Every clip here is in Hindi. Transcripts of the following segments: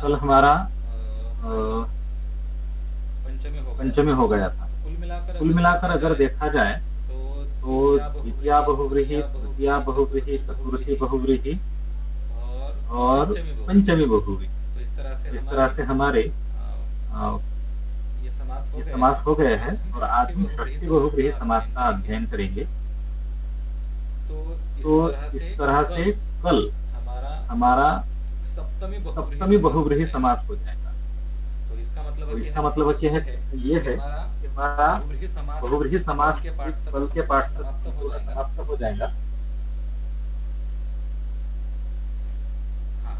कल हमारा पंचमी हो गया था। तो कुल कुल मिलाकर मिलाकर अगर अगर देखा देखा जाए जाए तो तो द्वितीया द्वितीया बहुव्रीहि, बहुव्रीहि, तृतीया तृतीया बहुव्रीहि, बहुव्रीहि, चतुर्थी चतुर्थी बहुव्रीहि बहुव्रीहि और और पंचमी पंचमी बहुव्रीहि। बहुव्रीहि। तो तो इस इस तरह तरह से से हमारे हमारे ये ये समास हो गए समास हैं। हो गए और हैं आज और हम आज षष्ठी हम बहुव्रीहि षष्ठी समास बहुव्रीहि का समास अध्ययन का अध्ययन करेंगे। करेंगे। तो तो इस इस तरह तरह से से कल कल हमारा हमारा सप्तमी बहुव्रीहि सप्तमी समास हो बहुव्रीहि जाएगा। समास हो जाएगा। तो तो इसका इसका मतलब मतलब ये ये है है कि कि हमारा हमारा बहुव्रीहि बहुव्रीहि समास समास इस इस कल कल के के पाठ पाठ तक तक संपूर्ण संपूर्ण समाप्त हो समाप्त हो जाएगा। जाएगा। हाँ।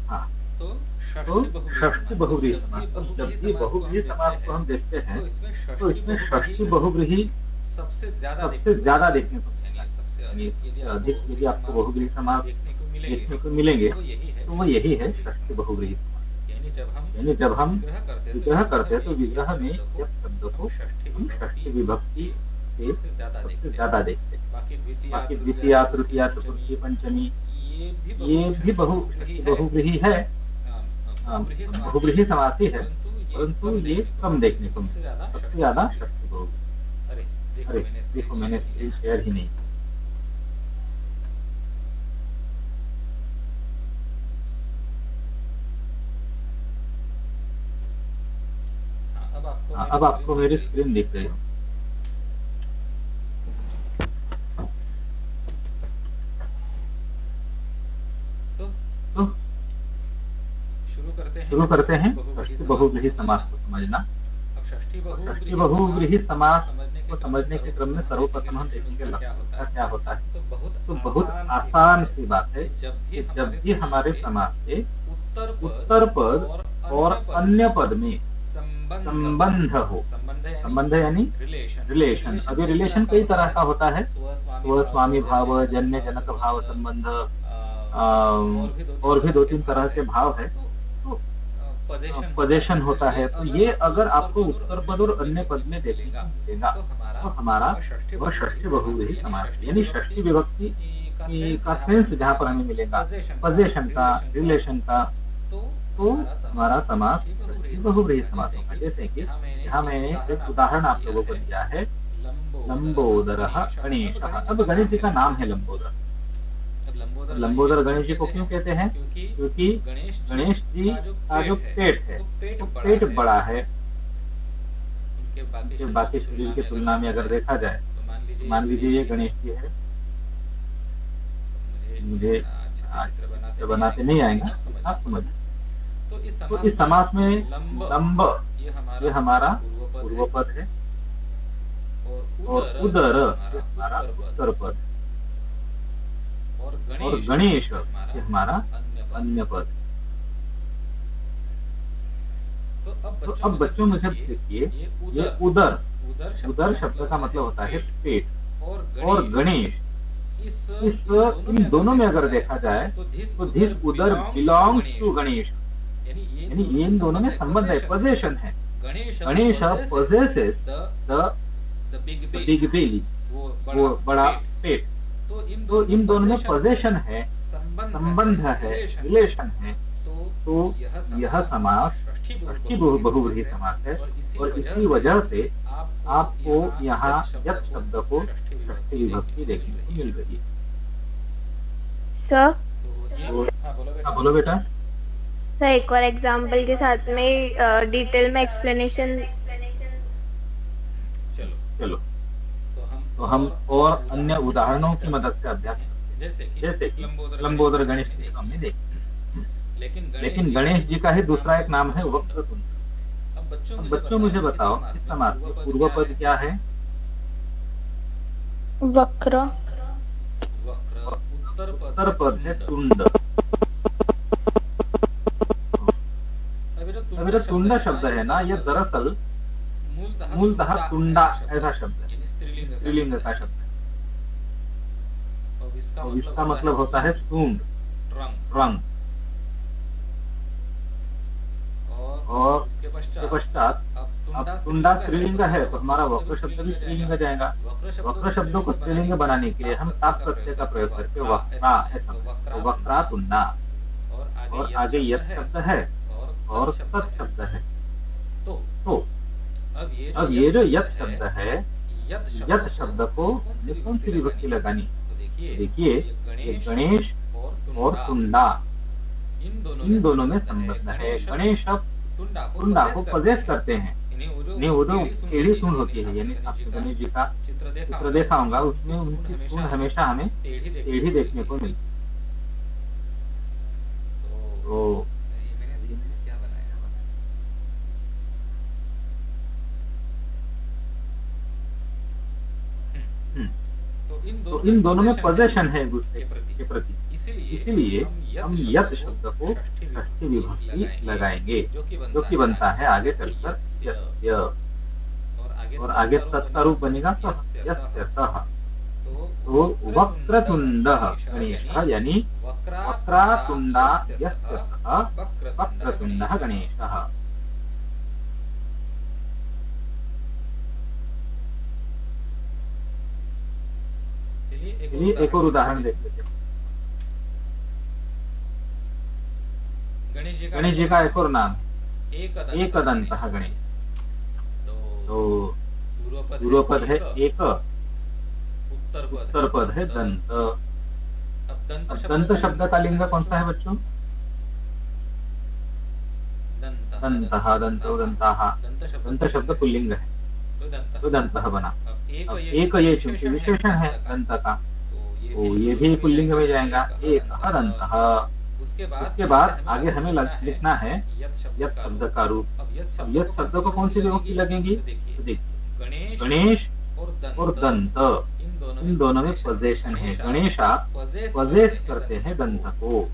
हाँ। तो तो षष्ठी बहुव्रीहि षष्ठी समास, बहुव्रीहि जब भी समास, अब जब बहुव्रीहि भी समास को हम बहुव्रीहि देखते समास को हैं हम देखते हैं तो इसमें तो षष्ठी इसमें बहुव्रीहि षष्ठी बहुव्रीहि सबसे ज्यादा देखने सबसे को ज्यादा मिलेगा। देखने को मिलेगा। यानी सबसे यानी अधिक यदि सबसे आपको अधिक बहुव्रीहि यदि आपको समास बहुव्रीहि समास देखने को मिलेंगे देखने को मिलेंगे तो वो यही है तो वो षष्ठी यही है बहुव्रीहि षष्ठी समास। बहुव्रीहि समास। यानी जब हम यानी जब हम विग्रह करते हैं विग्रह करते हैं तो तो यह विग्रह में शब्द यह शब्द को को हम षष्ठी हम विभक्ति षष्ठी विभक्ति से से सबसे ज्यादा सबसे देखते हैं। ज्यादा देखते हैं। बाकी द्वितीया बाकी तृतीया द्वितीया चतुर्थी तृतीया पंचमी चतुर्थी पंचमी ये भी ये बहु भी षष्ठी बहुव्रीहि षष्ठी है, बहुव्रीहि है, बहुव्रीहि बहुव्रीहि समास समास ही ही है, है, परंतु परंतु ये ये कम कम देखने देखने को को मिलता है। सबसे मिलता है, ज्यादा सबसे षष्ठी ज्यादा बहुव्रीहि। षष्ठी बहुव्रीहि। अरे देखो अरे मैंने स्क्रीन देखो शेयर मैंने ही स्क्रीन नहीं की। शेयर ही नहीं की। हाँ, हाँ, अब आपको मेरी स्क्रीन दिख रही हो। तो तो शुरू शुरू करते षष्ठी हैं बहुव्रीहि षष्ठी समास को बहुव्रीहि समास समझना। को समझना। अब षष्ठी और षष्ठी बहुव्रीहि बहुव्रीहि समास को समास समझने के को क्रम में समझने के क्रम में देखेंगे सर्वप्रथम हम लक्षण देखेंगे उसका क्या लक्षण होता उसका है। क्या होता है। तो बहुत तो बहुत आसान सी बात आसान है सी बात है कि जब भी कि जब हमारे भी समाज हमारे के समाज के उत्तर उत्तर पद पद और और अन्य पद अन्य में पद में संबंध हो। संबंध हो। संबंध यानी संबंध यानी रिलेशन। अभी रिलेशन। रिलेशन अभी कई तरह रिलेशन का कई होता तरह है। का होता है। स्वस्वामी भाव, स्वस्वामी जन्य भाव, जनक जन्य भाव जनक भाव संबंध, संबंध, और भी दो तीन और भी तरह दो के तीन भाव तरह है। के भाव है। तो तो पजेशन होता है। पजेशन तो होता ये है। तो अगर ये आपको अगर उत्तर आपको पद और उत्तर अन्य पद पद और में अन्य पद देखने में को देखने मिलेगा को मिलेगा तो तो हमारा षष्ठी वह बहुव्रीहि षष्ठी समास है। बहुव्रीहि यानी समास है। षष्ठी यानी विभक्ति षष्ठी विभक्ति का सेंस का जहाँ पर सेंस हमें जहाँ पर मिलेगा, हमें मिलेगा, पजेशन का, पजेशन का, रिलेशन का, तो तो हमारा हमारा समास समास षष्ठी बहुव्रीहि षष्ठी समास बहुव्रीहि होगा। समास जैसे होगा। कि जैसे कि यहाँ मैंने यहाँ एक मैंने उदाहरण एक आप लोगों उदाहरण को आप दिया लोगों को है, दिया है, लंबोदरः लंबोदरः गणेशः। अब गणेशः। गणेश जी अब का गणेश नाम जी है का नाम है लंबोदर। लंबोदर। अब अब लंबोदर गणेश जी लंबोदर को क्यों गणेश जी को कहते हैं? क्यों कहते हैं? क्योंकि क्योंकि गणेश जी का जो का जो पेट है पेट है वो पेट वो बड़ा पेट है बड़ा है। उनके बाकी उनके शरीर बाकी की शरीर तुलना की में अगर तुलना में देखा अगर जाए देखा जाए तो मान तो लीजिए ये मान गणेश लीजिए ये जी है। गणेश जी है। मुझे मुझे इतना अच्छे से चित्र बनाते चित्र नहीं बनाते आएंगे नहीं लेकिन आएगा, आप समझ लेकिन आप लीजिए। समझ। तो इस तो समास इस में समास में लंब लंब ये ये हमारा हमारा पूर्व पद है पूर्व पद है और और उदर उदर ये ये हमारा हमारा उत्तर पद उत्तर पद है और और गणेश गणेश ये हमारा ये हमारा अन्य पद। अन्य पद है। तो तो अब अब बच्चों बच्चों मुझे मुझे देखिए, देखिए ये ये उदर उदर, उदर उदर शब्द शब्द का मतलब होता है पेट पेट। और और गणेश गणेश, इस इन दोनों में अगर जाए देखा जाए तो धिस तो उदर धिस उदर belongs to belongs Ganesh. To Ganesh. यानी ये यानी ये इन दोनों में संबंध है, पोजेशन है। Ganesh Ganesh possesses the the big big belly, वो वो बड़ा पेट। पेट। तो तो इन दोनों में पोजेशन है, है, संबंध है, रिलेशन है। तो यह समास षष्ठी बहुव्रीहि समास है और इसी वजह से आपको यहाँ यत् शब्द को षष्ठी विभक्ति देखने को मिल रही है। सर तो हाँ बोलो बेटा। सर एक और एग्जांपल के साथ में डिटेल में एक्सप्लेनेशन। चलो चलो तो हम और अन्य उदाहरणों की मदद से अभ्यास करते हैं। जैसे कि लंबोदर गणेश जी को हमने देखा, लेकिन गणेश जी का ही दूसरा एक नाम है वक्रतुंड। अब बच्चों मुझे बताओ इस समास में पूर्व पद क्या है? वक्र। उत्तर पद है तुंड। अब ये तुंड शब्द है ना, यह दरअसल मूलतः तुंडा ऐसा शब्द है, स्त्रीलिंग का शब्द है। और इसका मतलब होता है सूंड, रंग। और इसके पश्चात अब तुंडा स्त्रीलिंग है तो हमारा वक्र शब्द भी स्त्रीलिंग जाएगा। वक्र शब्दों को स्त्रीलिंग बनाने के लिए हम ताप प्रत्यय का प्रयोग करके वक्रा ऐसा, तो वक्रा तुंडा। और आगे यत् शब्द है और तत् शब्द है। तो तो अब ये जो यत शब्द है, यत शब्द को कौन सी विभक्ति लगानी? तो देखिए, ये गणेश और तुंडा इन दोनों में संबंध है। गणेश अब तुंडा को पजेस करते हैं। इन्हें वो जो टेढ़ी सूंड होती है, यानी आपने गणेश जी का चित्र देखा होगा, उसमें उनकी सूंड हमेशा हमें टेढ़ी देखने को मिलती। तो क्या बनाया? तो इन दोनों में पोजेशन है एक दूसरे के प्रति, इसीलिए हम यत शब्द को षष्ठी विभक्ति लगाएंगे, जो कि बनता है आगे चलकर यस्य, और आगे तत् का रूप बनेगा सः, यस्यसः। तो वक्रतुंडः गणेशः, यानी वक्रतुंडा यस्यसः वक्रतुंडः गणेशः। चलिए एक और उदाहरण देख लेते हैं। गणेश जी का एक और नाम है एकदंतः गणेश। तो पूर्व पद है एक, उत्तर पद है दंत। अब दंत शब्द का लिंग कौन सा है बच्चों? दंतः, दंतो, दंताः। दंत शब्द पुल्लिंग है, तो दंतः बना। अब एक ये चूंकि विशेषण है दंत का, तो ये भी पुल्लिंग में जाएगा, एकः दन्तः। उसके बाद आगे हमें लिखना है यत शब्द का रूप। अब यत शब्द को कौन सी विभक्ति लगेगी? तो देखिए, गणेश और दंत इन दोनों में पोजेशन है। गणेशा पोजेस करते हैं दंत को,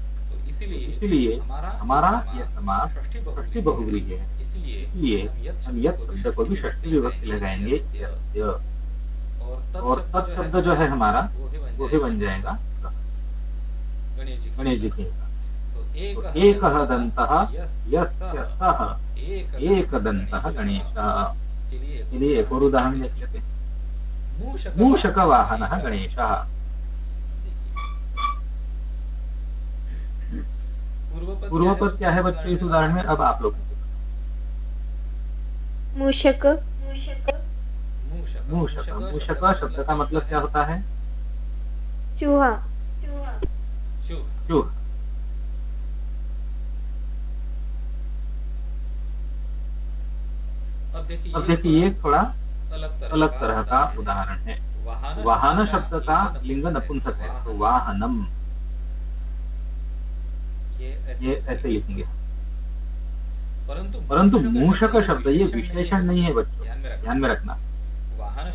इसलिए हमारा यह समास षष्ठी बहुव्रीहि है। इसलिए हम यत शब्द को भी षष्ठी विभक्ति लगाएंगे यस्य, और तत् शब्द जो है हमारा वो भी बन जाएगा गणेश जी के। तो एकः दन्तः यस्य सः एकदन्तः गणेशः। चलिए एक और उदाहरण देख लेते हैं। मूषकवाहनः गणेशः। पूर्व पद क्या है बच्चों इस उदाहरण में? अब आप लोग मूषक। मूषक, मूषक शब्द का मतलब क्या होता है? चूहा। चूहा। अब देखिए ये थोड़ा अलग तरह का उदाहरण है। वाहन शब्द का लिंग नपुंसक है, तो वाहनम, ये ऐसे लिखेंगे। परंतु मूषक शब्द ये विशेषण नहीं है बच्चों, ध्यान में रखना।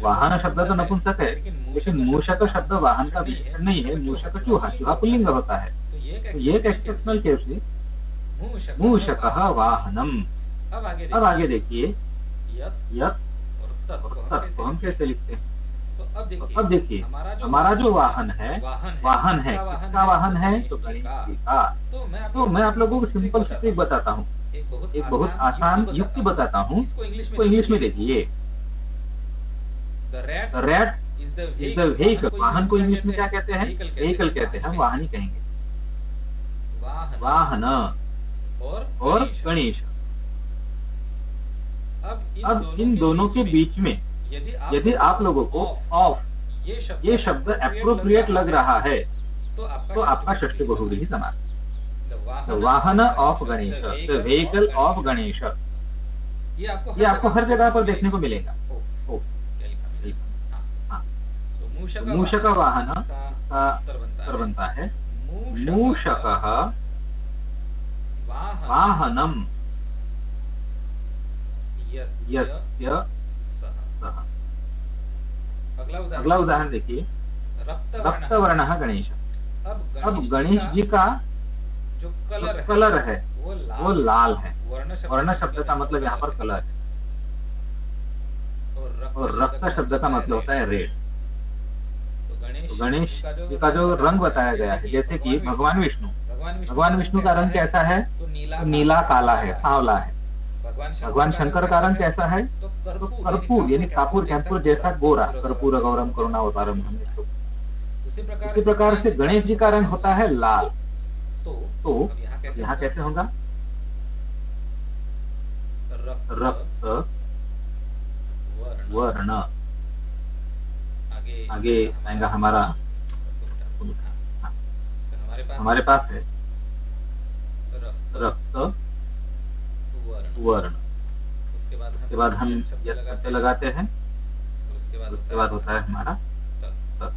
वाहन शब्द तो नपुंसक है, लेकिन मूषक शब्द वाहन का विशेषण नहीं है। मूषक चूहा, चूहा पुल्लिंग होता है। तो ये एक एक्सेप्शनल केस है, मूषकः वाहनम। अब आगे देखिए यत और तत् को हम कैसे लिखते हैं? तो अब देखिए हमारा जो वाहन है किसका वाहन है? तो गणेश जी का। तो मैं आप लोगों को सिंपल सी ट्रिक बताता हूँ, एक बहुत आसान युक्ति बताता हूँ। इसको इंग्लिश में देखिए, रैट इज द व्हीकल। वाहन को इंग्लिश में क्या कहते हैं? व्हीकल कहते हैं, हम वाहन ही कहेंगे। वाहन और गणेश। अब इन दोनों के बीच में यदि आप लोगों को ऑफ ये शब्द एप्रोप्रिएट लग रहा है, तो आपका षष्ठी बहुव्रीहि समास। वाहन of Ganesh, the vehicle of Ganesh, ये आपको हर जगह पर देखने को मिलेगा। मूषक वाहन का उत्तर बनता है मूषकः वाहनम यस्य सः। अगला उदाहरण देखिए, रक्तवर्णः गणेश। अब गणेश जी का जो कलर है वो लाल है। वर्ण शब्द का मतलब यहाँ पर कलर है, और रक्त शब्द का मतलब होता है रेड। तो गणेश जी का जो रंग बताया गया है, जैसे कि भगवान विष्णु का रंग कैसा है? तो नीला काला है, सांवला है। भगवान शंकर का रंग कैसा है? तो कर्पूर, यानी कापूर जैसा गोरा। कर्पूर गौरम करुणावतारम। उसी प्रकार से गणेश जी का रंग होता है लाल। तो यहाँ कैसे होगा? रक्त, वर्ण। आगे आएगा हमारा, हमारे पास है रक्त, वर्ण। उसके बाद हम यस शब्द लगाते हैं, उसके बाद होता है हमारा त।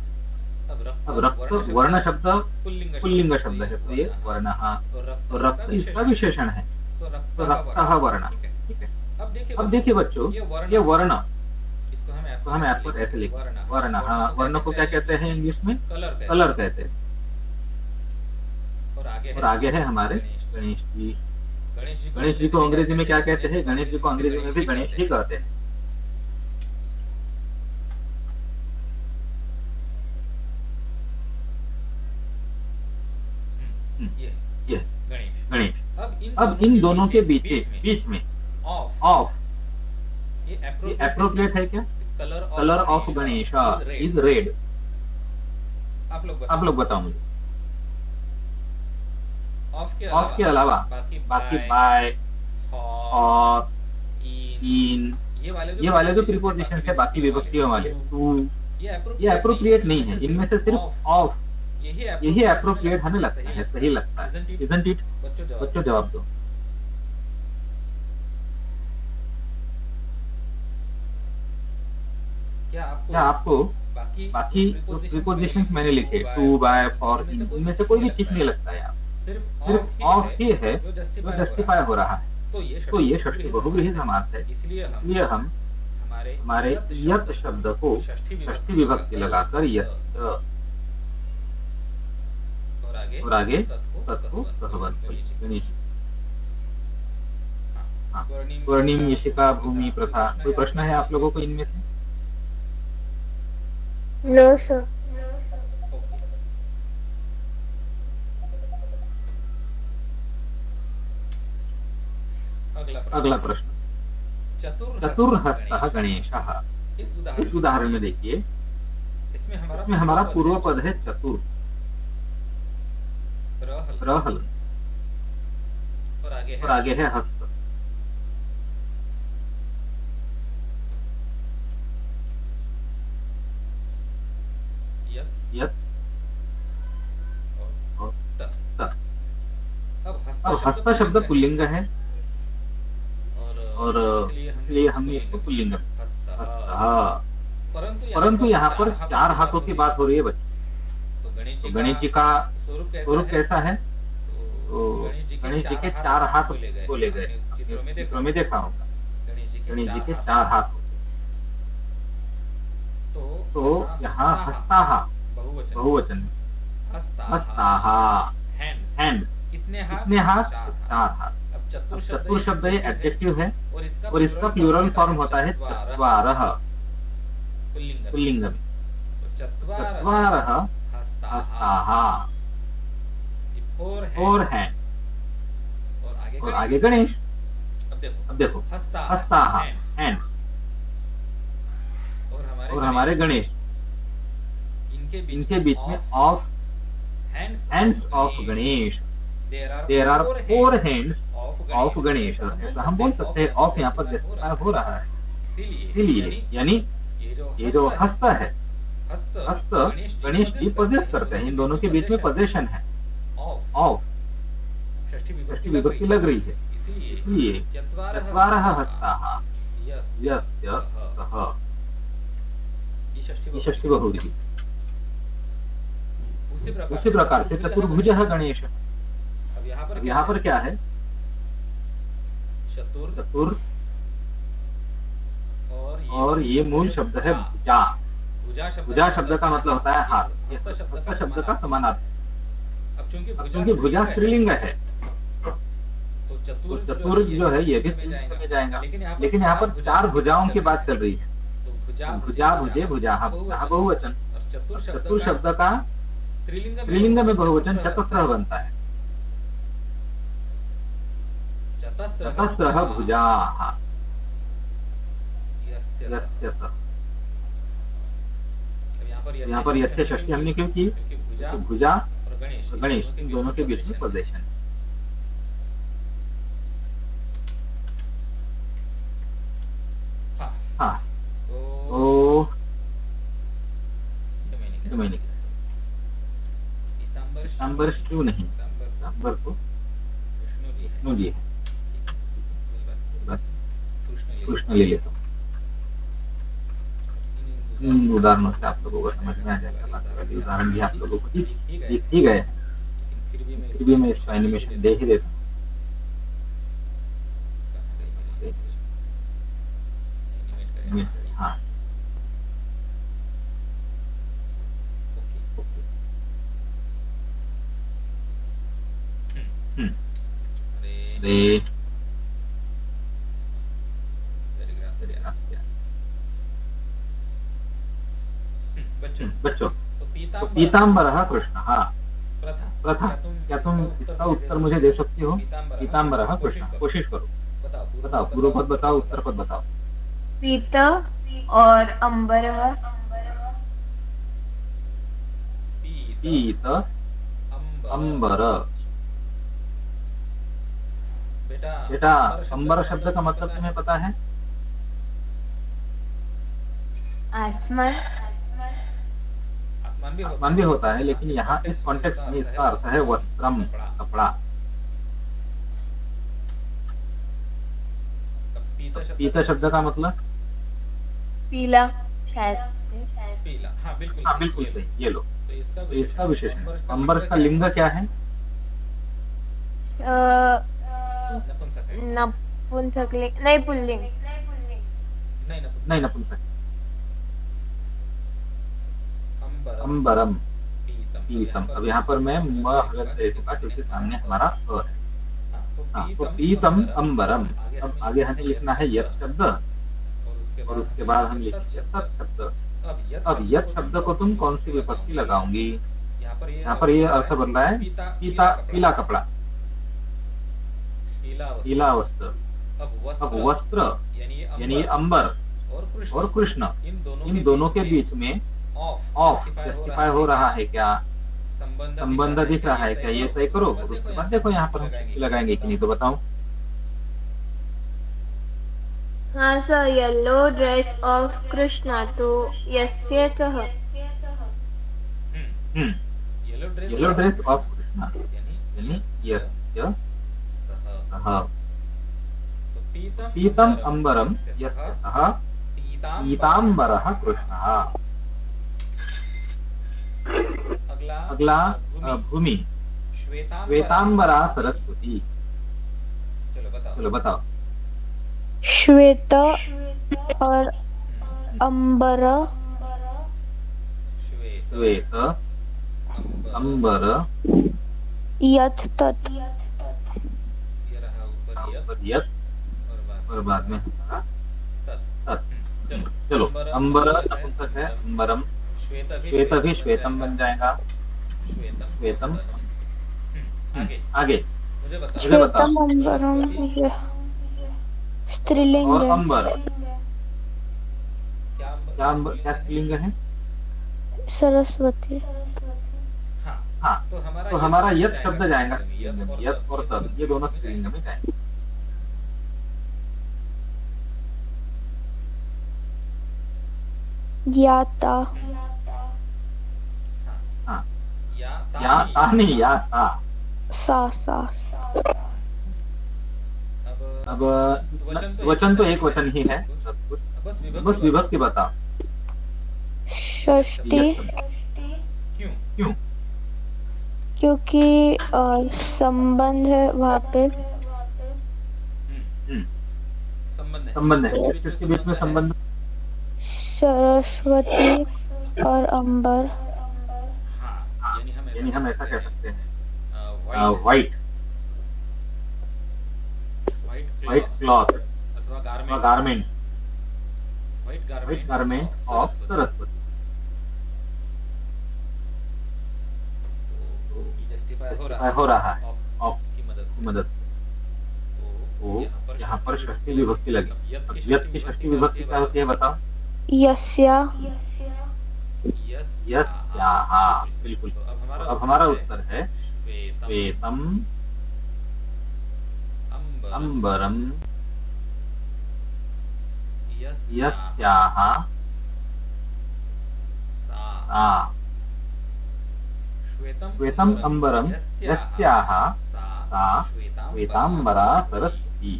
अब रक्त वर्ण शब्द पुल्लिंग शब्द है, तो ये वर्ण। तो रक्त इसका विशेषण है, तो रक्तः वर्ण। ठीक है। अब देखिए बच्चों, ये वर्ण, इसको हम ऐप पर ऐसे लिखते हैं, वर्ण। हाँ, वर्ण को क्या कहते हैं इंग्लिश में? कलर कहते हैं। और आगे है हमारे गणेश जी। गणेश जी को अंग्रेजी में क्या कहते हैं? गणेश जी को अंग्रेजी में भी गणेश ही कहते हैं। ये गणेश। अब इन दोनों के बीच में ऑफ, ये एप्रोप्रिएट है क्या? Colour of Ganesh is red. आप लोग बताओ मुझे। ऑफ के अलावा बाकी बाय और इन, ये वाले जो प्रीपोजिशन है बाकी विभक्तियों वाले, टू, ये एप्रोप्रिएट नहीं है। इनमें से सिर्फ ऑफ यही एप्रोप्रिएट हमें लगता है, सही लगता है। Isn't it? बच्चों जवाब दो। क्या आपको बाकी जो प्रीपोजिशन मैंने लिखे, टू, बाय, फॉर, इनमें से कोई भी ठीक नहीं लगता है? आप सिर्फ ऑफ ही है जो जस्टिफाई हो रहा है। तो ये षष्ठी बहुव्रीहि समास है, इसलिए हम हमारे यत् शब्द को षष्ठी विभक्ति लगाकर यत्, और आगे तत्को गणेश। स्वर्णिम यशिका भूमि प्रथा। कोई प्रश्न है आप लोगों को इनमें से? No sir. अगला प्रश्न, चतुर्हस्तः गणेशः। इस उदाहरण में देखिए, इसमें हमारा पूर्व पद है चतुर, रहल, और आगे है हस्त। यत् और त। अब हस्त शब्द पुल्लिंग है, और इसलिए हमने इसको पुल्लिंग में हस्तः। परंतु यहाँ पर 4 हाथों की बात हो रही है बच्चे। तो गणेश जी का स्वरूप कैसा है? तो गणेश जी के 4 हाथ बोले गए, चित्रों में देखा होगा। गणेश जी के 4 हाथ होते। तो यहाँ हस्ताः बहुवचन में, हस्ताः हैंड। कितने हाथ? 4 हाथ। अब चतुर शब्द ये एडजेक्टिव है, और इसका प्लूरल फॉर्म होता है चत्वारः, पुल्लिंग में। चत्वारः हस्ताः, 4 हैंड, और आगे गणेश। अब देखो हस्ताः हैंड, और हमारे गणेश, इनके बीच में of, hands of Ganesh. There are 4 hands of Ganesh. ऐसा हम बोल सकते हैं। ऑफ यहाँ पर जस्टिफाई हो रहा है, इसीलिए यानी ये जो हस्त है, हस्त गणेश जी पोजेस करते हैं। इन दोनों के बीच में पोजेशन है, ऑफ, षष्ठी विभक्ति लग रही है, इसलिए चत्वारः हस्ताः यस्य सः। ये षष्ठी बहुव्रीहि। उसी प्रकार से चतुर्भुजः गणेश। अब यहाँ पर क्या है? चतुर, और ये मूल शब्द है भुजा। भुजा शब्द का मतलब होता है हाथ, हस्त शब्द का समानार्थी। अब चूंकि भुजा स्त्रीलिंग है, तो चतुर जो है ये भी स्त्रीलिंग में जाएगा। लेकिन यहाँ पर 4 भुजाओं की बात चल रही है, तो भुजा, भुजे, भुजाः बहुवचन। चतुर शब्द का स्त्रीलिंग में बहुवचन चतस्रः बनता है, चतस्रः भुजाः यस्य सः। यहाँ पर यस्य षष्ठी हमने क्यों की? तो भुजा और गणेश इन दोनों के बीच में पोजीशन। श्वेतांबर शिव नहीं, श्वेतांबर तो विष्णु जी है। बस कृष्ण ले लेता हूँ। इन उदाहरणों से आप लोगों को समझ में आ जाएगा। बाकी वाले उदाहरण भी आप लोगों को दिख ही गए हैं, फिर भी मैं इसको एनिमेशन दे ही देता हूँ। हाँ, बच्चों, तो पीताम्बरः कृष्णः प्रथा, क्या तुम इसका उत्तर मुझे दे सकती हो? पीताम्बरः कृष्णः, कोशिश करो, बताओ, पूर्व पद बताओ, उत्तर पद बताओ। पीत और अंबरः, पीत अंबर। बेटा, अंबर शब्द का मतलब तुम्हें पता है? आसमान। आसमान भी होता है, लेकिन यहाँ इस कॉन्टेक्स्ट में इसका अर्थ है वस्त्रम, कपड़ा। पीत शब्द का मतलब पीला, शायद से। हाँ बिल्कुल सही, ये लो। तो इसका विशेषण, अंबर का लिंग क्या है? नपुंसकलिंग, नहीं पुल्लिंग, नहीं, नपुंसक। अंबरम, पीतम। अब यहाँ पर मैं म हलंत रहूंगा क्योंकि सामने हमारा अ है। हाँ, तो पीतम अंबरम। अब आगे हमें लिखना है यत् शब्द, और उसके बाद हम लिखेंगे तत् शब्द। अब यत् शब्द को तुम कौन सी विभक्ति लगाओगी? यहाँ पर ये अर्थ बन रहा है पीला कपड़ा, पीला वस्त्र। अब वस्त्र यानी अंबर और कृष्ण, इन दोनों के बीच में ऑफ जस्टिफाई हो रहा है क्या? संबंध दिख रहा है क्या? ये सही करो, और उसके बाद देखो यहाँ पर हम लगाएंगे कि नहीं, तो बताओ। हाँ sir, yellow dress of Krishna, तो यस्य सह। येलो ड्रेस ऑफ कृष्णा यानी यस्य सह। पीतम अंबरम यस्य सह पीतांबरः कृष्णः। अगला भूमि, श्वेतांबरा सरस्वती। चलो बताओ। श्वेत और अंबर, श्वेत अंबर, यत् तत्, यत्, और बाद में हमारा तत्। चलो, अंबर नपुंसक है, अंबरम। श्वेत भी श्वेतम बन जाएगा, श्वेतम। आगे मुझे बताओ। श्वेतम अंबरम ये स्त्रीलिंग और है। अंबर क्या स्त्रीलिंग है? सरस्वती। हाँ, तो हमारा यत् शब्द जाएगा स्त्रीलिंग में, यत् और तत् ये दोनों स्त्रीलिंग में जाएंगे। याता, हाँ, या नहीं, या सा। अब वचन तो एक वचन ही है, बस विभक्ति बताओ। षष्ठी, क्यों? क्योंकि संबंध है वहाँ पे। संबंध है, किसके बीच में संबंध? सरस्वती और अंबर। यानी हम ऐसा कह सकते हैं, व्हाइट क्लॉथ अथवा garment, white garment of Saraswati. Justify हो रहा है ऑफ की मदद से। तो यहाँ पर षष्ठी विभक्ति लगी। अब यत् की षष्ठी विभक्ति क्या होती है बताओ? यस्या। यस्याः, बिल्कुल। अब हमारा उत्तर है श्वेतम अंबरम यस्याः सा श्वेतम अंबरम यस्याः सा श्वेतांबरा सरस्वती।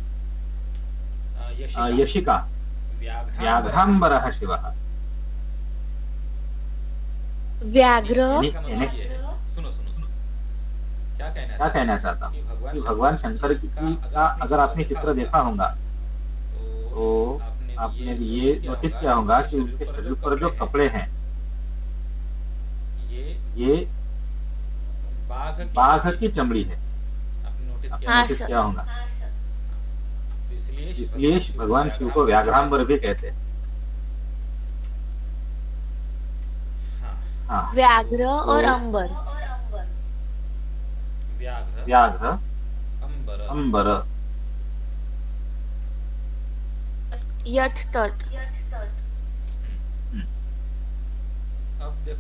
यशिका व्याघ्रांबरः शिवः। व्याघ्र सुनो क्या कहना चाहता हूँ कि भगवान शंकर का अगर आपने चित्र देखा होगा तो आपने ये नोटिस किया होगा कि उनके शरीर पर जो कपड़े हैं ये बाघ की चमड़ी है। आपने नोटिस किया होगा। इसलिए भगवान शिव को व्याघ्रांबर भी कहते हैं। हाँ, व्याघ्र और अंबर। व्याघ्र अंबर यथ तत्।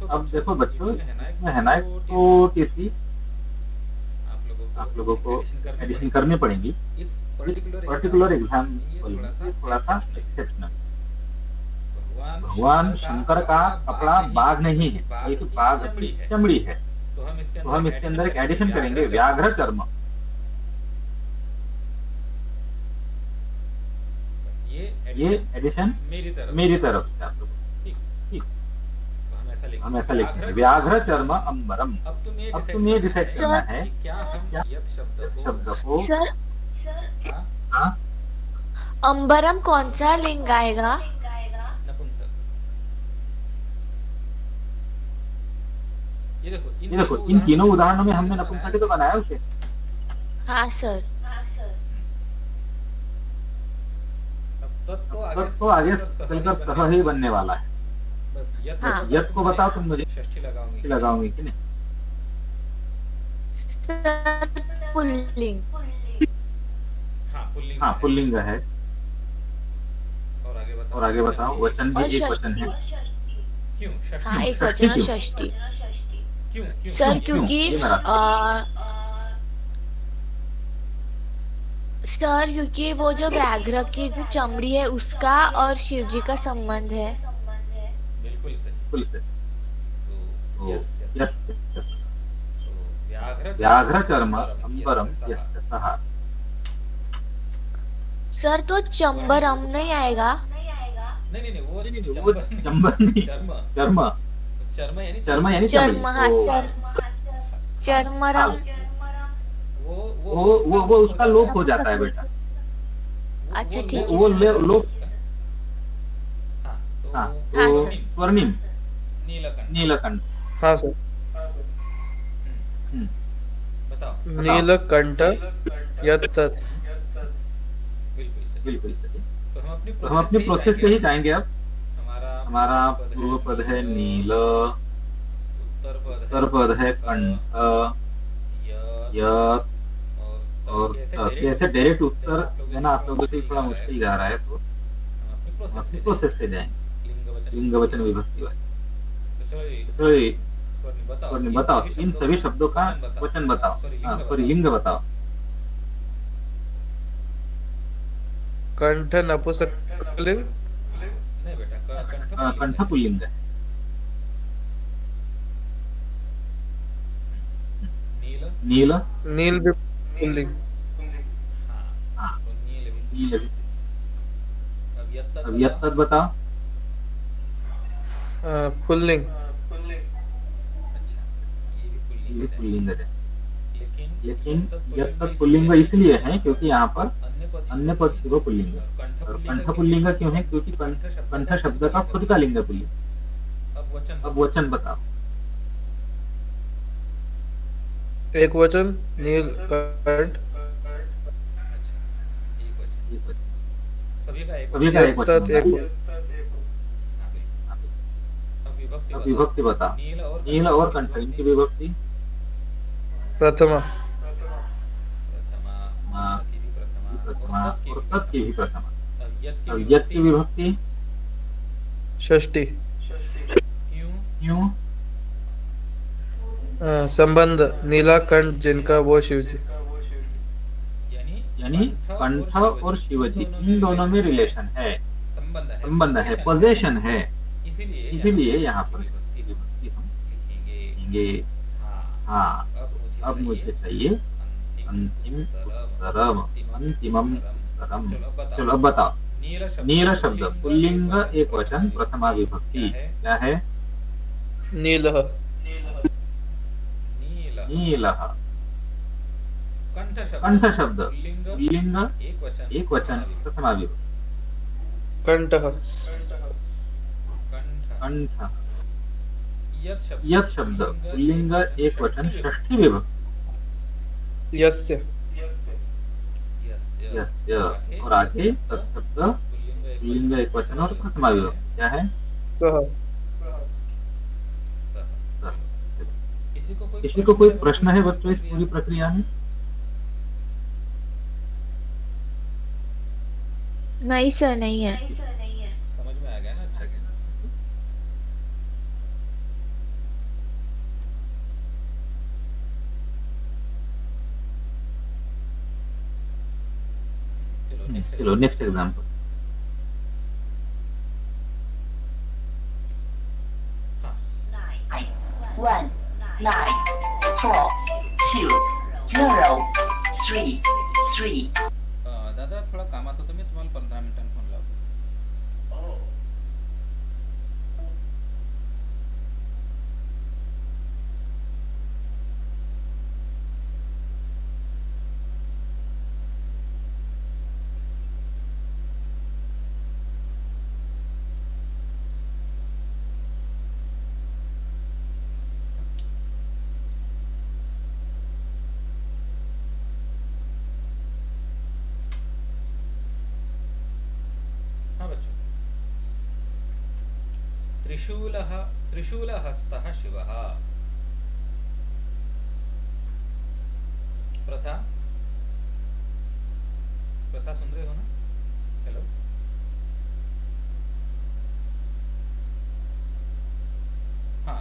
अब देखो बच्चों, इसमें है ना एक छोटी सी आप लोगों को एडिशन करनी पड़ेगी। इस पर्टिकुलर एग्जाम्पल में थोड़ा सा एक्सेप्शनल। भगवान शंकर का कपड़ा बाघ नहीं है, ये तो बाघ की चमड़ी है। तो हम इसके अंदर एक एडिशन करेंगे, व्याघ्र चर्म। ये एडिशन मेरी तरफ से आप लोगों। ठीक, हम ऐसा लिखेंगे, व्याघ्र चर्म अंबरम। अब तुम्हें ये डिसाइड करना है क्या शब्द को। सर हाँ, अंबरम कौन सा लिंग आएगा? ये देखो इन तीनों उदाहरणों में हमने नपुंसक तो बनाया उसे। हाँ सर। तो आगे चलकर सह ही बनने वाला है। हाँ। यत को बताओ तुम मुझे। लगाऊंगी कि नहीं? Sir pulling. हाँ, पुल्लिंग है। और आगे बताओ। वचन भी एक वचन है। हाँ, एक वचन है, षष्ठी। सर क्योंकि सर क्योंकि वो जो व्याघ्र की जो चमड़ी है उसका और शिव जी का संबंध है। बिल्कुल सही। व्याघ्र चर्म अंबरम यस्यः। सर तो चंबरम नहीं आएगा? नहीं वो चंबर नहीं, चर्म यानी चमड़ी। चर्म। हाँ, चर्मरम। वो उसका लोप हो जाता है बेटा। अच्छा ठीक है। वो लोप। हाँ, हाँ तो सर। स्वर्णिम नीलकंठ। हाँ सर। बताओ। नीलकंठ यत्। बिल्कुल सही। तो हम अपनी प्रोसेस से ही जाएंगे। अब हमारा पूर्व पद है नील, उत्तर पद है कंठ, यत् और तत्। ऐसे डायरेक्ट उत्तर देना आप लोगों से थोड़ा मुश्किल जा रहा है, तो हम अपनी प्रोसेस से जाएंगे। लिंग वचन विभक्ति वाले। तो बताओ इन सभी शब्दों का वचन बताओ। सॉरी, लिंग बताओ। कंठ नपुंसकलिंग। नहीं बेटा, कंठ पुल्लिंग है। नील नील भी पुल्लिंग। नील। अब यत् तत् बताओ। पुल्लिंग। ये पुल्लिंग है। लेकिन यत् तत् पुल्लिंग इसलिए है क्योंकि यहाँ पर अन्य पद शिव पुल्लिंग। और कंठ पुल्लिंग क्यों है? क्योंकि कंठ शब्द का खुद का लिंग पुल्लिंग। अब वचन बताओ। एक वचन नीलकंठ। सभी का एक एक वचन। एक। अब विभक्ति बताओ। नील और कंठ इनकी विभक्ति। प्रथमा। प्रथमा और तत् की भी प्रथमा। अब यत् की विभक्ति। षष्ठी। क्यों? संबंध नीलकंठ जिनका वो शिव जी। यानी कंठ और शिवजी इन दोनों में रिलेशन है, संबंध है, पोजेशन है। इसीलिए यहाँ पर विभक्ति हम लिखेंगे। हाँ, अब मुझे चाहिए अंतिम उत्तरम, अंतिमम उत्तरम। चलो अब बताओ। नील शब्द पुल्लिंग एक वचन प्रथमा विभक्ति क्या है? नीलः। नीलः। कंठ शब्द पुल्लिंग एक वचन प्रथमा विभक्ति कंठः। कंठ। यत् शब्द पुल्लिंग एक वचन षष्ठी विभक्ति यस्य। यस्य। और आगे तत् शब्द पुल्लिंग एक वचन और प्रथमा विभक्ति क्या है? सः। किसी को कोई प्रश्न है बच्चों इस पूरी प्रक्रिया में? नहीं सर, नहीं है। समझ में आ गया ना? अच्छा क्या? चलो नेक्स्ट एग्जाम्पल। One, 9, 4, 2, 0, 3, 3. दादा थोडा कामात होतो मी, तुम्हाला 15 मिनिटांनी फोन लावतो. हाँ बच्चों, त्रिशूलहस्तः शिवः। प्रथा सुन रहे हो ना? हेलो, हाँ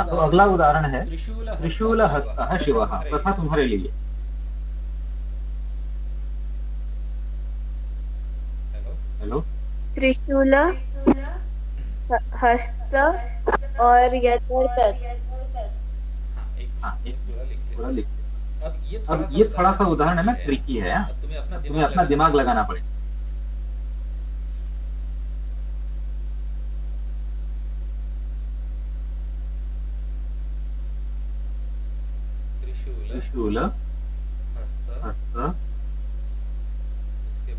तो अगला उदाहरण है त्रिशूलहस्तः शिवः। प्रथा तुम्हारे लिए। हेलो। त्रिशूल, हस्त और यत् और तत्। हाँ, एक पूरा लिख दो। अब ये थोड़ा सा उदाहरण है ना, ट्रिकी है। तुम्हें अपना दिमाग लगाना पड़ेगा। त्रिशूल, हस्त, उसके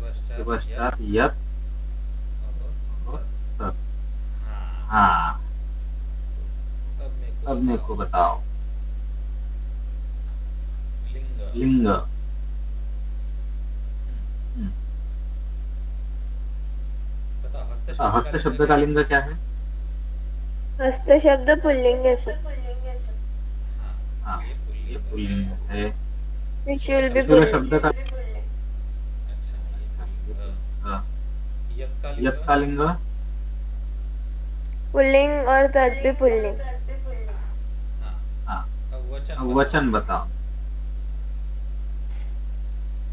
पश्चात यत् और तत्। हाँ, अब मेरे को बताओ। लिंग। हस्त शब्द का लिंग क्या है? हस्त शब्द पुल्लिंग है सर। हाँ, ये पुल्लिंग है। त्रिशूल भी त्रिशूल पुल्लिंग। शब्द का यत् का लिंग पुल्लिंग और तत् भी पुल्लिंग। हाँ, अब वचन बताओ।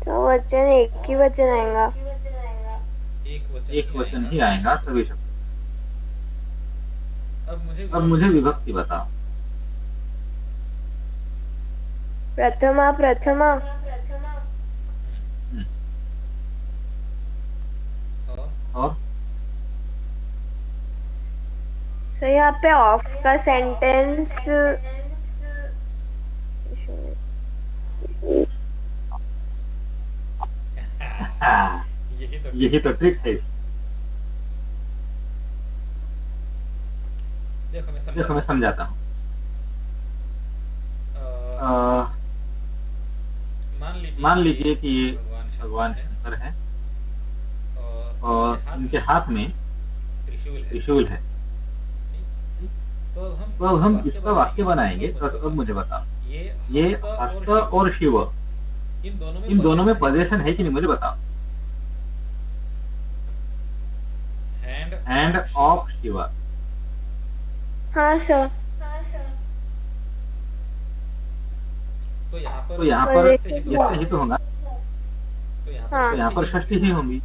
तो वचन एक ही वचन आएगा। एक वचन ही आएगा सभी शब्द। अब मुझे विभक्ति बताओ। प्रथमा प्रथमा। और तो यहाँ पे ऑफ का सेंटेंस यही तो ट्रिक है। देखो मैं समझाता हूँ। मान लीजिए कि ये भगवान शंकर है और उनके हाथ में त्रिशूल है। तो अब हम इसका वाक्य बनाएंगे। तो अब मुझे बताओ, ये हस्त और शिव इन दोनों में पोजीशन है कि नहीं, मुझे बताओ। Hand of Shiva. हाँ सर। तो यहाँ पर ऐसे ही तो होगा। तो यहाँ पर षष्ठी ही होंगी।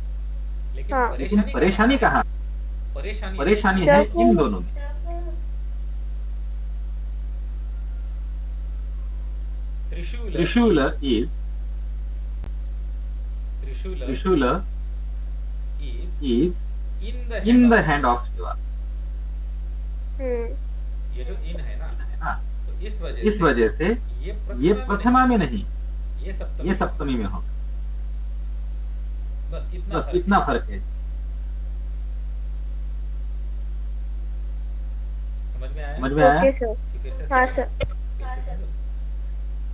लेकिन परेशानी कहाँ? परेशानी है इन दोनों में। त्रिशूल is in the hand of Shiva. ये जो इन है ना, तो इस वजह से ये प्रथमा में नहीं, ये ये सप्तमी में होगा। बस इतना फर्क है। समझ में आया? Okay sir. हाँ सर।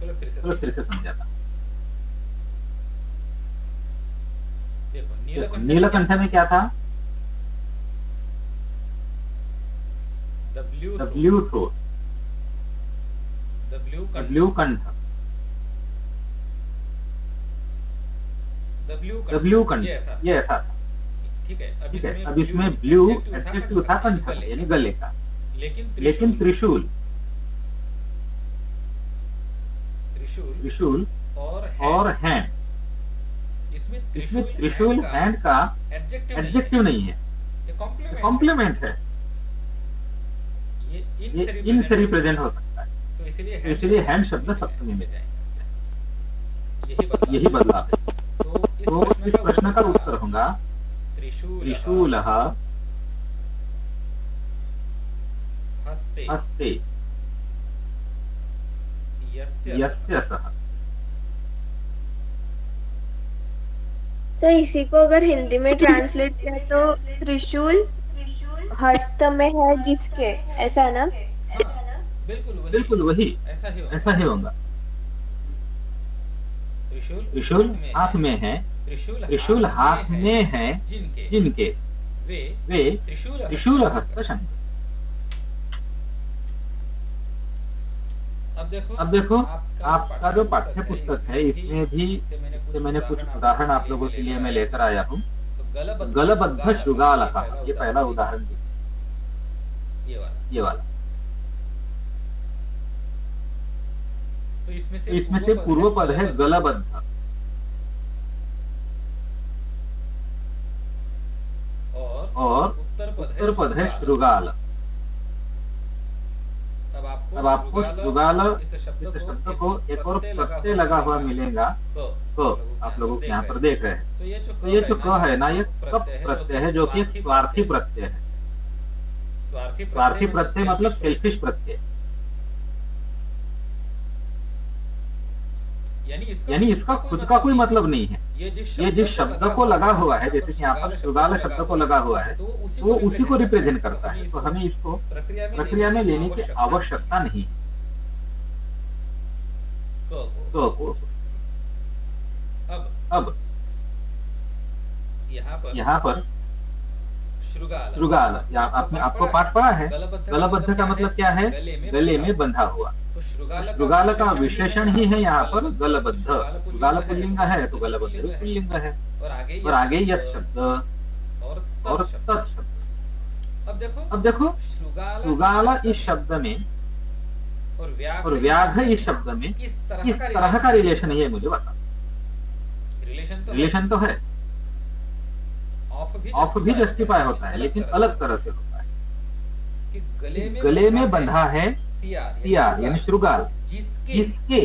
चलो फिर से समझाता। देखो नीलकंठ में क्या था? W throat, W कंठ, W कंठ, ये ऐसा था। ठीक है। अब इसमें ब्लू एडजेक्टिव था कंठ यानी गले का, लेकिन त्रिशूल और हैंड, इसमें त्रिशूल हैंड का एडजेक्टिव नहीं है, कॉम्प्लीमेंट है। ये इन से रिप्रेजेंट हो सकता है, तो इसलिए हैंड शब्द सप्तमी में जाएगा। यही बदलाव है। तो इस प्रश्न का उत्तर होगा त्रिशूल हस्ते यस्य सः। सर इसी को अगर हिंदी में ट्रांसलेट किया तो त्रिशूल हस्त में है जिसके, ऐसा ना? बिल्कुल वही, ऐसा ही होगा। त्रिशूल हाथ में है, त्रिशूल हाथ में है जिनके, वे त्रिशूल हस्त शंकर। अब देखो आपका जो पाठ्य पुस्तक है इसमें भी मैंने कुछ उदाहरण आप लोगों के लिए मैं लेकर आया हूँ। गलबद्ध शृगालः, ये पहला उदाहरण है, ये वाला। तो इसमें से पूर्व पद है गलबद्ध, और उत्तर पद है शृगाल। अब आपको शृगाल इस शब्द को एक और प्रत्यय लगा हुआ मिलेगा, तो आप लोगों के यहाँ पर देख रहे हैं। तो ये जो क है ना, ये कप प्रत्यय है, जो कि एक स्वार्थी प्रत्यय है। स्वार्थी प्रत्यय मतलब सेल्फिश प्रत्यय, यानी इसका खुद का कोई मतलब नहीं है। ये जिस शब्द को लगा हुआ है, जैसे कि यहाँ पर शृगाल शब्द को लगा हुआ है, तो वो उसी को रिप्रेजेंट करता है। तो हमें इसको प्रक्रिया में लेने की आवश्यकता नहीं है। तो अब यहाँ पर शृगाल, आपको पाठ पढ़ा है। गलबद्ध का मतलब क्या है? गले में बंधा हुआ। शृगाल का विशेषण ही है यहाँ पर गलबद्ध। शृगाल पुल्लिंग है तो गलबद्ध भी पुल्लिंग है। और आगे यश शब्द और तत् शब्द। अब देखो शृगाल इस शब्द में और व्याघ्र इस शब्द में किस तरह का रिलेशन है, ये मुझे बता। रिलेशन तो है, ऑफ भी जस्टिफाई होता है, लेकिन अलग तरह से होता है। कि गले में बंधा है सियार यानी शृगाल, जिसके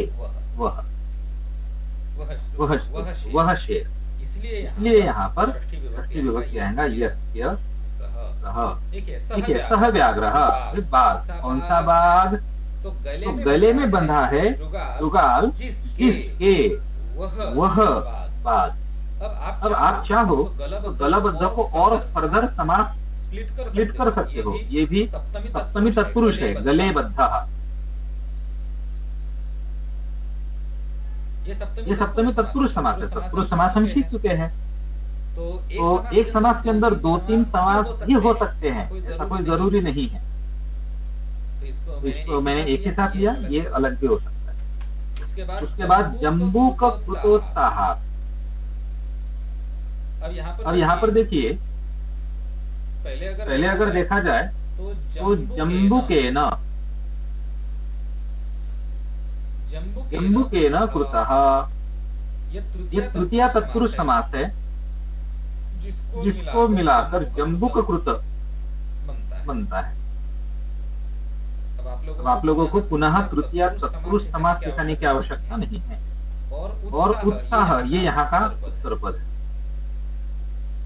वह शेर। इसलिए यहाँ पर षष्ठी विभक्ति आएगा यस्य सः। देखिए सह व्याघ्र, बाघ। कौन सा बाघ? तो गले में बंधा है शृगाल, जिसके वह बाघ। अब आप चाहो तो गलबद्ध को और फर्दर समास स्प्लिट कर सकते हो। ये भी सप्तमी तत्पुरुष है, गले बद्ध। ये सप्तमी तत्पुरुष समास है। तत्पुरुष समास हम सीख चुके हैं। तो एक समास के अंदर 2-3 समास भी हो सकते हैं, ऐसा कोई जरूरी नहीं है। तो इसको मैंने एक ही साथ लिया, ये अलग भी हो सकता है। उसके बाद जम्बूक कृतोत्साह। अब यहाँ पर देखिए, पहले अगर देखा जाए तो जम्बुकेन कृतः, ये तृतीया तत्पुरुष समास है, जिसको मिलाकर जम्बुक कृत बनता है। अब आप लोगों को पुनः तृतीया तत्पुरुष समास सिखाने की आवश्यकता नहीं है। और उत्साह ये यहाँ का उत्तर पद है।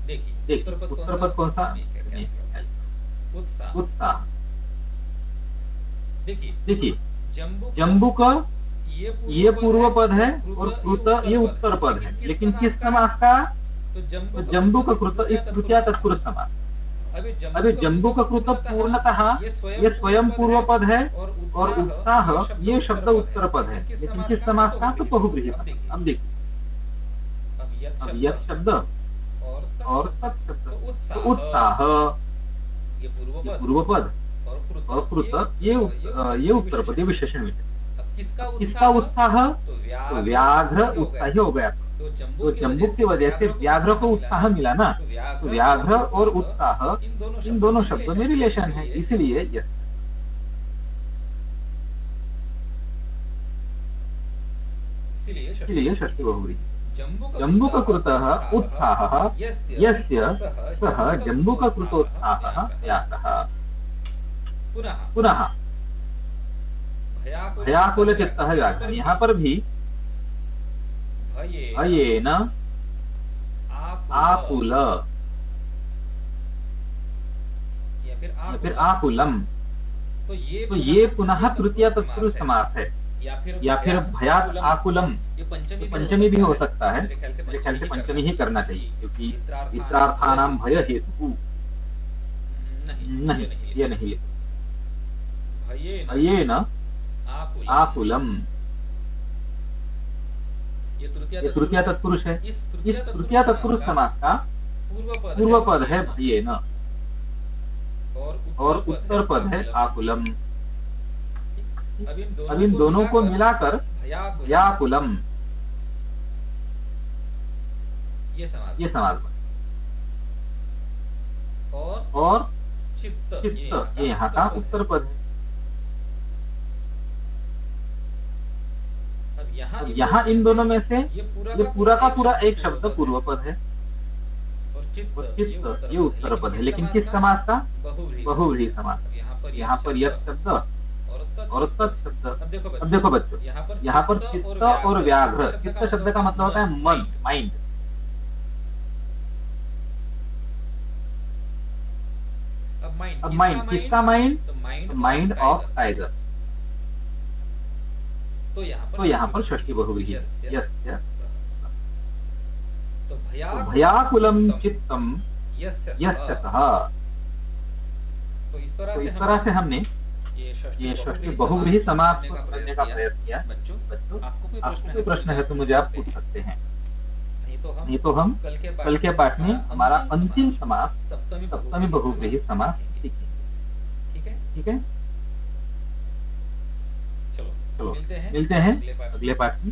देखिए उत्तर पद कौन सा? उत्साह। देखिए जम्बू का ये पूर्व पद है और कृत ये उत्तर पद है, लेकिन किस समास का? तो जम्बू का कृत इस तृतीया तत्पुरुष समास। अभी जम्बू का कृत पूर्णतः ये स्वयं पूर्व पद है और उत्साह ये शब्द उत्तर पद है, लेकिन किस समास का? तो बहुव्रीहि समास। अब देखिए अब यह शब्द और तत् शब्द, तो उत्साह ये पूर्व पद और कृत ये उत्तर पद, ये विशेषण विशेषण। किसका उत्साह? तो व्याघ्र उत्साही हो गया। तो जम्बू की वजह से व्याघ्र को उत्साह मिला ना, तो व्याघ्र और उत्साह इन दोनों शब्दों में रिलेशन है, इसलिए इसलिए षष्ठी बहुव्रीहि। जम्बू का कृतः उत्साहः यस्य सः जम्बू का कृतोत्साहः व्यासः। पुनः भयाकुल चित्तः व्याघ्रः। यहाँ पर भी भयेन आकुल या फिर आकुलम, तो ये पुनः तृतीया तत्पुरुष समास है, या फिर भयात आकुलम। ये पंचमी भी हो सकता है, मेरे ख्याल से पंचमी ही करना चाहिए, क्योंकि इत्रार्थानाम भय हेतु नहीं, ये नहीं। भयेन आकुलम ये तृतीया तत्पुरुष है। इस तृतीया तत्पुरुष समास का पूर्व पद है भयेन और उत्तर पद है आकुलम। अब इन दोनों को मिलाकर भयाकुलम ये समास बना। और चित्त ये यहाँ का उत्तर पद है। यहाँ इन दोनों में से ये पूरा का पूरा एक शब्द पूर्व पद है और चित्त ये उत्तर पद है, लेकिन किस समास का? बहुव्रीहि समास। यहाँ पर यत् शब्द और तत् शब्द। अब देखो बच्चों, यहाँ पर चित्त और व्याघ्र। चित्त शब्द का मतलब होता है मन, माइंड। अब माइंड किसका? Mind, mind of tiger. तो यहाँ पर षष्ठी बहुव्रीहि। यस्य तो भयाकुलम चित्तम यस्य सः। तो इस तरह से हमने ये षष्ठी बहुव्रीहि समास को समझने का प्रयत्न किया। बच्चों आपको कोई प्रश्न है तो मुझे आप पूछ सकते हैं, नहीं तो हम कल के पाठ में हमारा अंतिम समास सप्तमी बहुव्रीहि समास सीखेंगे। ठीक है, चलो मिलते हैं अगले पाठ में।